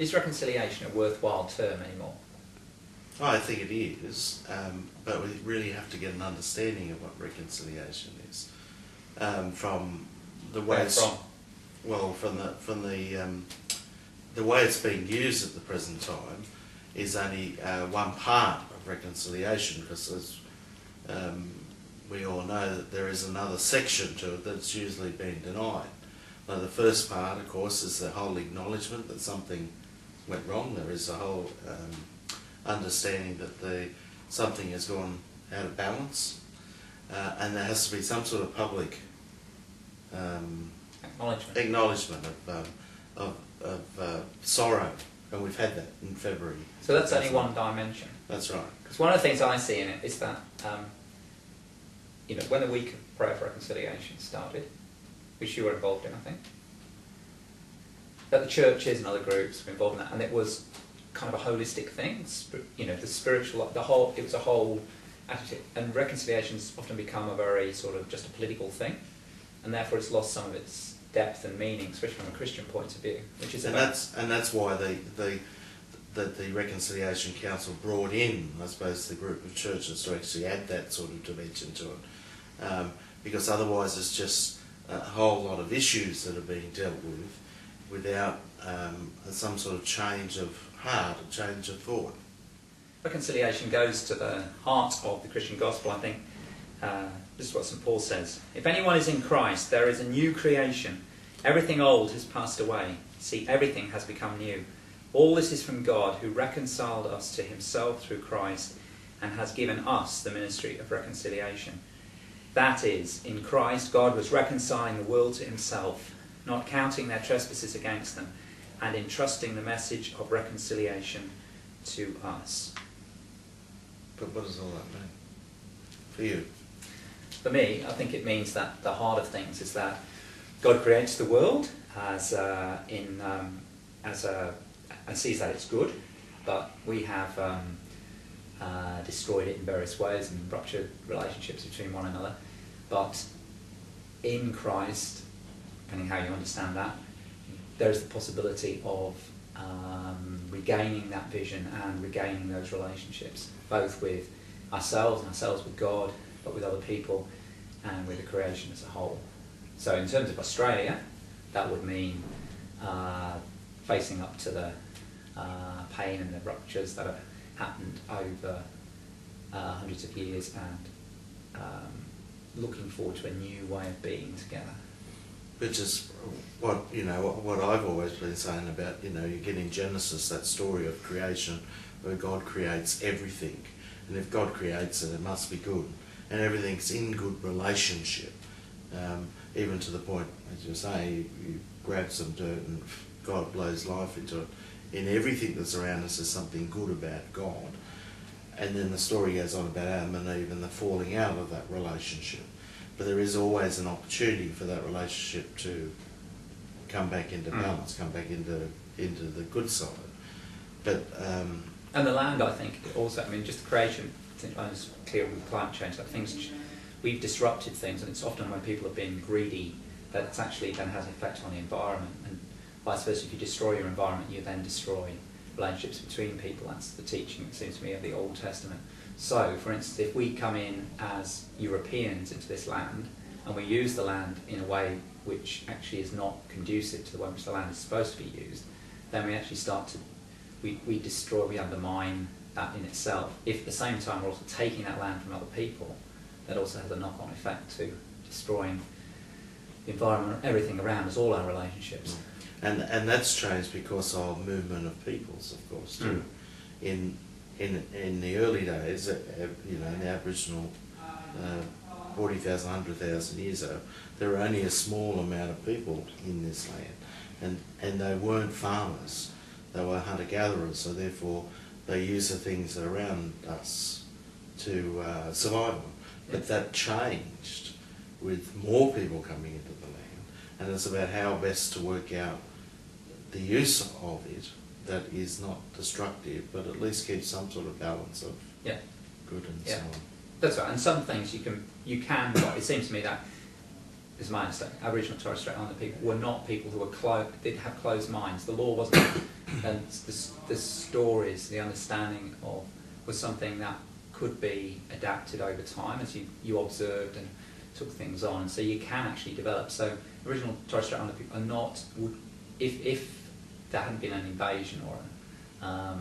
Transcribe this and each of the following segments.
Is reconciliation a worthwhile term anymore? I think it is, but we really have to get an understanding of what reconciliation is from the way the way it's being used at the present time is only one part of reconciliation, because as we all know that there is another section to it that's usually been denied. Now, the first part, of course, is the whole acknowledgement that something went wrong. There is a whole understanding that something has gone out of balance, and there has to be some sort of public acknowledgement of sorrow, and we've had that in February. So that's only one dimension. That's right. Because one of the things I see in it is that when the week of prayer for reconciliation started, which you were involved in, I think, that the churches and other groups were involved in that, and it was kind of a holistic thing. The spiritual, it was a whole attitude, and reconciliation's often become a very sort of just a political thing, and therefore it's lost some of its depth and meaning, especially from a Christian point of view, which is that's why the Reconciliation Council brought in, I suppose, the group of churches to actually add that sort of dimension to it, because otherwise it's just a whole lot of issues that are being dealt with without some sort of change of heart, a change of thought. Reconciliation goes to the heart of the Christian gospel, I think. This is what St. Paul says. If anyone is in Christ, there is a new creation. Everything old has passed away. See, everything has become new. All this is from God, who reconciled us to himself through Christ and has given us the ministry of reconciliation. That is, in Christ, God was reconciling the world to himself, not counting their trespasses against them, and entrusting the message of reconciliation to us. But what does all that mean for you? For me, I think it means that the heart of things is that God creates the world and sees that it's good, but we have destroyed it in various ways and ruptured relationships between one another. But in Christ, depending how you understand that, there is the possibility of regaining that vision and regaining those relationships, both with ourselves with God, but with other people and with the creation as a whole. So in terms of Australia, that would mean facing up to the pain and the ruptures that have happened over hundreds of years and looking forward to a new way of being together. Which is what I've always been saying about, you get in Genesis that story of creation where God creates everything, and if God creates it, it must be good, and everything's in good relationship, even to the point, as you say, you grab some dirt and God blows life into it. In everything that's around us, there's something good about God, and then the story goes on about Adam and Eve and the falling out of that relationship. But there is always an opportunity for that relationship to come back into balance, come back into the good side. But and the land, I think, also, just the creation, I was clear with climate change, that we've disrupted things, and it's often when people have been greedy that it's actually then has an effect on the environment, and vice versa. If you destroy your environment, you then destroy relationships between people. That's the teaching, it seems to me, of the Old Testament. So, for instance, if we come in as Europeans into this land and we use the land in a way which actually is not conducive to the way in which the land is supposed to be used, then we actually start to, we destroy, we undermine that in itself. If at the same time we're also taking that land from other people, that also has a knock-on effect to destroying the environment, everything around us, all our relationships. And that's changed because of movement of peoples, of course, too. In the early days, in the Aboriginal 40,000, 100,000 years ago, there were only a small amount of people in this land, and they weren't farmers, they were hunter-gatherers, so therefore they used the things that are around us to survive on. But that changed with more people coming into the land, and it's about how best to work out the use of it that is not destructive, but at least keeps some sort of balance of good and so on. That's right. And some things you can. But it seems to me that is my understanding, Aboriginal Torres Strait Islander people were not people who were didn't have closed minds. The law wasn't, and the stories, the understanding of, was something that could be adapted over time as you observed and took things on. So you can actually develop. So Aboriginal Torres Strait Islander people are not, if there hadn't been an invasion or a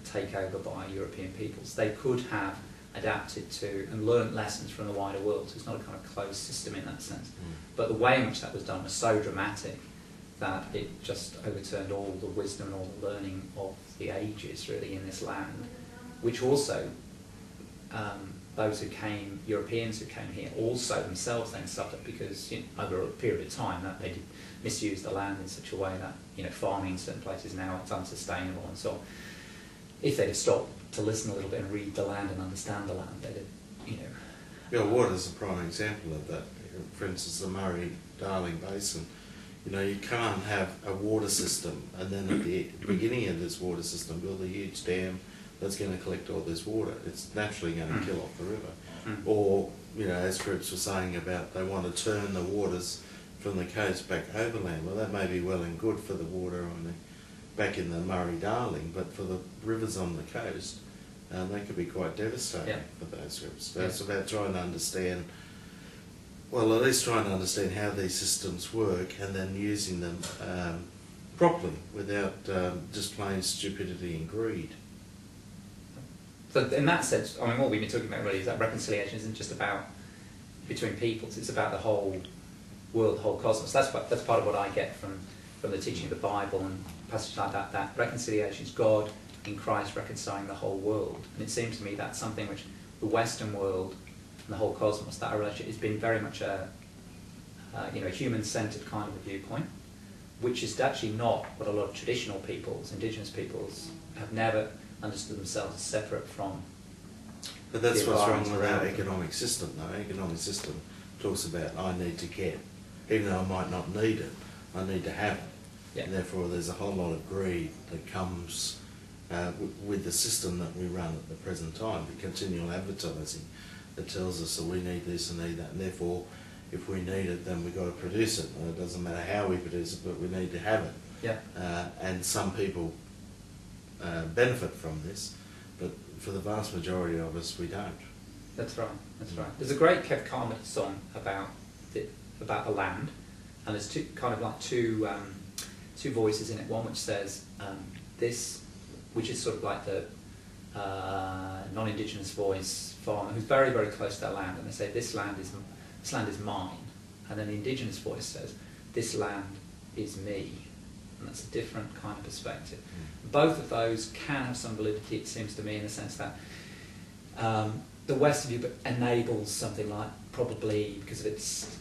takeover by European peoples, they could have adapted to and learnt lessons from the wider world. So it's not a kind of closed system in that sense. But the way in which that was done was so dramatic that it just overturned all the wisdom and all the learning of the ages really in this land, which also those who came, Europeans who came here, also themselves then suffered because over a period of time that they did misuse the land in such a way that farming in certain places now it's unsustainable and so on. If they'd have stopped to listen a little bit and read the land and understand the land, they'd have, Yeah, water's a prime example of that. For instance, the Murray-Darling Basin. You can't have a water system and then at the beginning of this water system build a huge dam that's going to collect all this water. It's naturally going to kill off the river. Or, as groups were saying about they want to turn the waters from the coast back overland. Well, that may be well and good for the water back in the Murray-Darling, but for the rivers on the coast, they could be quite devastating for those rivers. So it's about trying to understand, well, at least trying to understand how these systems work and then using them properly without just plain stupidity and greed. So in that sense, what we've been talking about really is that reconciliation isn't just about between peoples, it's about the whole world, the whole cosmos. That's part of what I get from the teaching of the Bible and passages like that, that reconciliation is God in Christ reconciling the whole world. And it seems to me that's something which the Western world and the whole cosmos, that relationship has been very much a human-centered kind of a viewpoint, which is actually not what a lot of traditional peoples, indigenous peoples, have never understood themselves as separate from. But that's what's wrong with our economic system, though. Our economic system talks about I need to get, even though I might not need it, I need to have it. Yeah. And therefore there's a whole lot of greed that comes with the system that we run at the present time, the continual advertising that tells us that we need this and need that, and therefore if we need it then we've got to produce it. And it doesn't matter how we produce it, but we need to have it. Yeah. And some people benefit from this, but for the vast majority of us we don't. That's right, that's right. There's a great Kev Carmody song about the land, and there's two voices in it. One which says this, which is sort of like the non-indigenous voice farmer who's very, very close to that land, and they say this land is mine, and then the indigenous voice says this land is me, and that's a different kind of perspective. Both of those can have some validity, it seems to me, in the sense that the Western view enables something like, probably because of its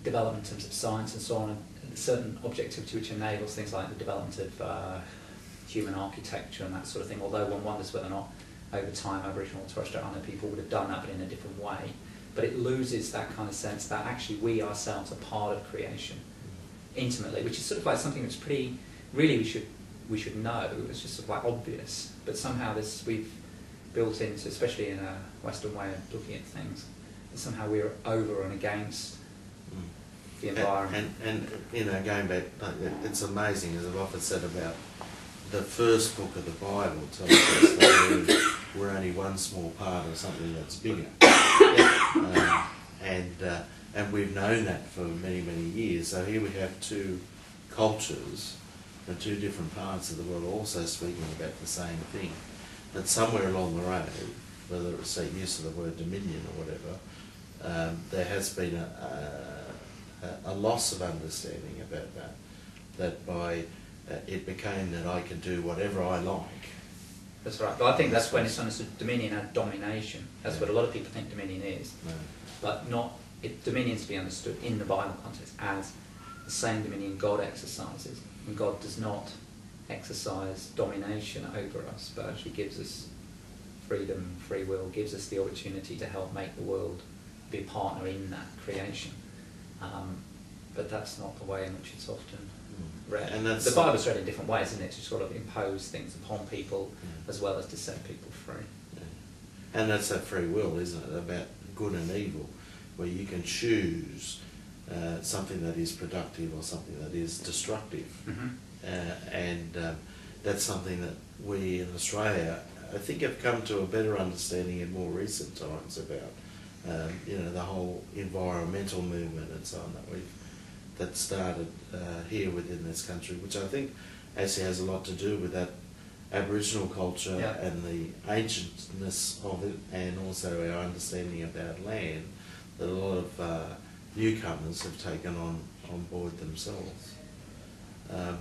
development in terms of science and so on, and a certain objectivity which enables things like the development of human architecture and that sort of thing, although one wonders whether or not over time Aboriginal and Torres Strait Islander people would have done that but in a different way. But it loses that kind of sense that actually we ourselves are part of creation intimately, which is sort of like something that's pretty, really we should know, it's just sort of like obvious, but somehow this we've built into, especially in a Western way of looking at things, that somehow we're over and against the environment. And going back, it's amazing, as I've often said about the first book of the Bible tells us that we're only one small part of something that's bigger. And we've known that for many, many years. So here we have two cultures and two different parts of the world also speaking about the same thing. But somewhere along the road, whether it's the use of the word dominion or whatever, there has been a loss of understanding about that by it became that I can do whatever I like. That's right. But I think that's when it's understood dominion and domination. That's what a lot of people think dominion is. But not, dominion's to be understood in the Bible context as the same dominion God exercises. And God does not exercise domination over us, but actually gives us freedom, free will, gives us the opportunity to help make the world, be a partner in that creation. But that's not the way in which it's often read. And the Bible's read in different ways, isn't it? To sort of impose things upon people as well as to set people free. Yeah. And that's that free will, isn't it? About good and evil, where you can choose something that is productive or something that is destructive. Mm-hmm. And that's something that we in Australia, I think, have come to a better understanding in more recent times about, the whole environmental movement and so on that started here within this country, which I think actually has a lot to do with that Aboriginal culture and the ancientness of it, and also our understanding about land that a lot of newcomers have taken on board themselves. Yeah.